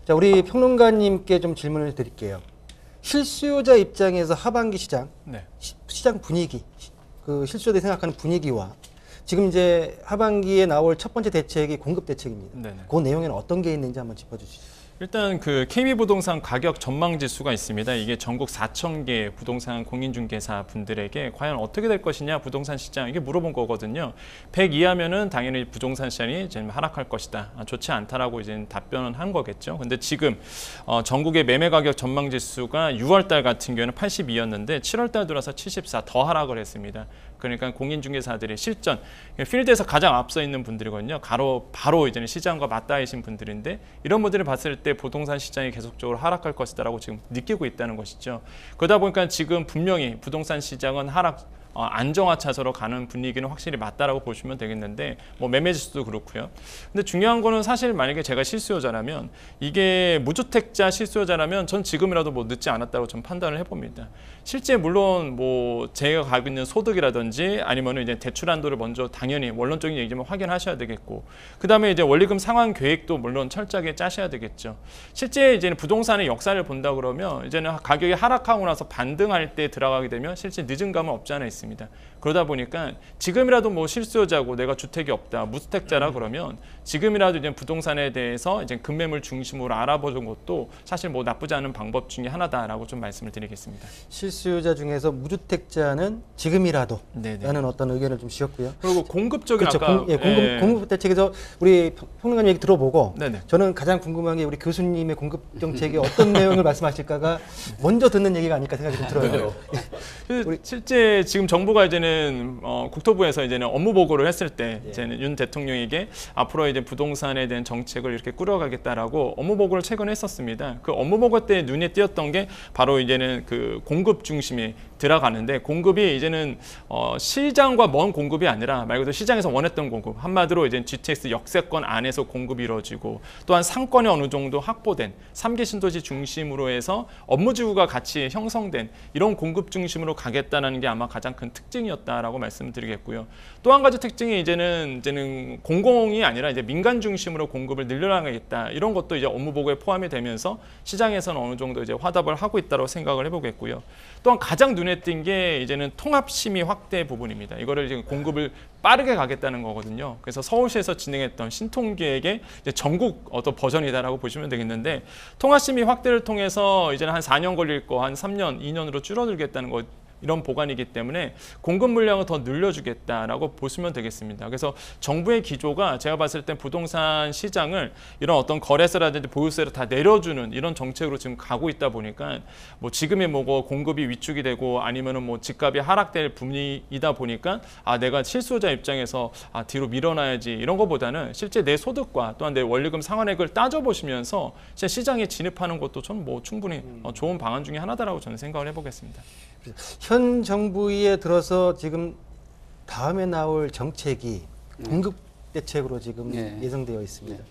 자, 우리 평론가님께 좀 질문을 드릴게요. 실수요자 입장에서 하반기 시장, 네. 시장 분위기, 그 실수요자들이 생각하는 분위기와 지금 이제 하반기에 나올 첫 번째 대책이 공급 대책입니다. 네네. 그 내용에는 어떤 게 있는지 한번 짚어주시죠. 일단 그 KB부동산 가격 전망 지수가 있습니다. 이게 전국 4,000개 부동산 공인중개사 분들에게 과연 어떻게 될 것이냐 부동산 시장 이게 물어본 거거든요. 100 이하면은 당연히 부동산 시장이 이제 하락할 것이다. 좋지 않다라고 이제 답변은 한 거겠죠. 근데 지금 전국의 매매 가격 전망 지수가 6월 달 같은 경우는 82였는데 7월 달 들어서 74 더 하락을 했습니다. 그러니까 공인중개사들의 실전, 필드에서 가장 앞서 있는 분들이거든요. 바로 이제는 시장과 맞닿으신 분들인데 이런 분들을 봤을 때 부동산 시장이 계속적으로 하락할 것이다라고 지금 느끼고 있다는 것이죠. 그러다 보니까 지금 분명히 부동산 시장은 안정화 차세로 가는 분위기는 확실히 맞다라고 보시면 되겠는데 뭐 매매 지수도 그렇고요. 근데 중요한 거는 사실 만약에 제가 실수요자라면 이게 무주택자 실수요자라면 전 지금이라도 뭐 늦지 않았다고 전 판단을 해봅니다. 실제 물론 뭐 제가 가지고 있는 소득이라든지 아니면 이제 대출 한도를 먼저 당연히 원론적인 얘기지만 확인하셔야 되겠고 그 다음에 이제 원리금 상환 계획도 물론 철저하게 짜셔야 되겠죠. 실제 이제는 부동산의 역사를 본다 그러면 이제는 가격이 하락하고 나서 반등할 때 들어가게 되면 실제 늦은 감은 없지 않아 있습니다. 그러다 보니까 지금이라도 뭐 실수요자고 내가 주택이 없다, 무주택자라 그러면 지금이라도 이제 부동산에 대해서 이제 급매물 중심으로 알아보는 것도 사실 뭐 나쁘지 않은 방법 중에 하나다라고 좀 말씀을 드리겠습니다. 실수요자 중에서 무주택자는 지금이라도 네네. 라는 어떤 의견을 좀 주셨고요. 그리고 공급적인 그렇죠. 아까 공급 대책에서 우리 평론가님 얘기 들어보고 네네. 저는 가장 궁금한 게 우리 교수님의 공급 정책이 어떤 내용을 말씀하실까가 먼저 듣는 얘기가 아닐까 생각이 좀 들어요. 실제 지금 정부가 이제는 국토부에서 이제는 업무 보고를 했을 때 이제는 윤 대통령에게 앞으로 이제 부동산에 대한 정책을 이렇게 꾸려가겠다라고 업무 보고를 최근에 했었습니다. 그 업무 보고 때 눈에 띄었던 게 바로 이제는 그 공급 중심이 들어가는데 공급이 이제는 시장과 먼 공급이 아니라 말 그대로 시장에서 원했던 공급 한마디로 이제 GTX 역세권 안에서 공급이 이루어지고 또한 상권이 어느 정도 확보된 3기 신도시 중심으로 해서 업무지구가 같이 형성된 이런 공급 중심으로 가겠다는 게 아마 가장 큰 특징이었다라고 말씀드리겠고요. 또 한 가지 특징이 이제는 공공이 아니라 이제 민간 중심으로 공급을 늘려나가겠다 이런 것도 이제 업무 보고에 포함이 되면서 시장에서는 어느 정도 이제 화답을 하고 있다고 생각을 해보겠고요. 또한 가장 눈에 띈 게 이제는 통합심의 확대 부분입니다. 이거를 지금 공급을 빠르게 가겠다는 거거든요. 그래서 서울시에서 진행했던 신통계획의 이제 전국 어떤 버전이다라고 보시면 되겠는데 통합심의 확대를 통해서 이제는 한 4년 걸릴 거 한 3년, 2년으로 줄어들겠다는 거. 이런 보관이기 때문에 공급 물량을 더 늘려주겠다라고 보시면 되겠습니다. 그래서 정부의 기조가 제가 봤을 때 부동산 시장을 이런 어떤 거래세라든지 보유세를 다 내려주는 이런 정책으로 지금 가고 있다 보니까 뭐 지금의 뭐 공급이 위축이 되고 아니면은 뭐 집값이 하락될 분위기이다 보니까 내가 실수요자 입장에서 뒤로 밀어놔야지 이런 것보다는 실제 내 소득과 또한 내 원리금 상환액을 따져보시면서 시장에 진입하는 것도 저는 뭐 충분히 좋은 방안 중에 하나다라고 저는 생각을 해보겠습니다. 현 정부에 들어서 지금 다음에 나올 정책이 공급 대책으로 지금 예정되어 있습니다.